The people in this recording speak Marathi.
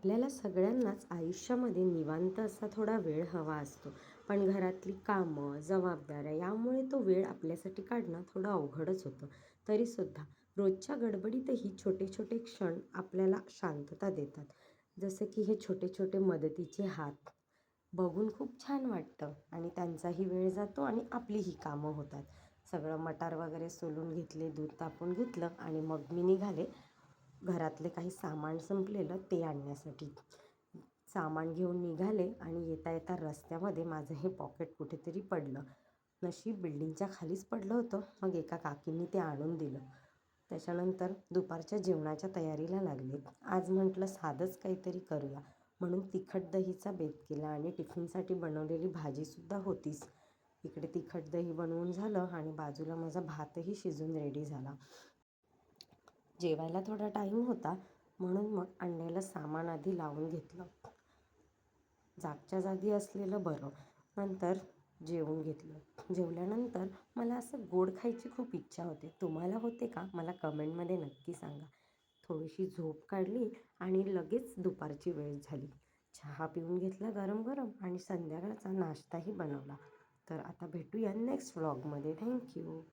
आपल्याला सगळ्यांनाच आयुष्यामध्ये निवांत असा थोडा वेळ हवा असतो. पण घरातली कामं, जबाबदाऱ्या यामुळे तो वेळ आपल्यासाठी काढणं थोडं अवघडच होतं. तरीसुद्धा रोजच्या गडबडीतही छोटे छोटे क्षण आपल्याला शांतता देतात. जसे की हे छोटे छोटे मदतीचे हात बघून खूप छान वाटतं आणि त्यांचाही वेळ जातो आणि आपलीही कामं होतात. सगळं मटार वगैरे सोलून घेतले, दूध तापवून घेतलं आणि मग मी निघाले घरातले काही सामान संपलेलं ते आणण्यासाठी. सामान घेऊन निघाले आणि येता येता रस्त्यामध्ये माझं हे पॉकेट कुठेतरी पडलं. नशीब बिल्डिंगच्या खालीच पडलं होतं. मग एका काकींनी ते आणून दिलं. त्याच्यानंतर दुपारच्या जेवणाच्या तयारीला लागले. आज म्हटलं साधंच काहीतरी करूया म्हणून तिखट दहीचा बेत केला आणि टिफिनसाठी बनवलेली भाजीसुद्धा होतीच. इकडे तिखट दही बनवून झालं आणि बाजूला माझा भातही शिजून रेडी झाला. जेवायला थोडा टाईम होता म्हणून मग आणलेलं सामान आधी लावून घेतलं. जागच्या जागी असलेलं बरं. नंतर जेवून घेतलं. जेवल्यानंतर मला असं गोड खायची खूप इच्छा होते. तुम्हाला होते का? मला कमेंटमध्ये नक्की सांगा. थोडीशी झोप काढली आणि लगेच दुपारची वेळ झाली. चहा पिऊन घेतला गरम गरम आणि संध्याकाळचा नाश्ताही बनवला. तर आता भेटूया नेक्स्ट व्लॉगमध्ये. थँक्यू.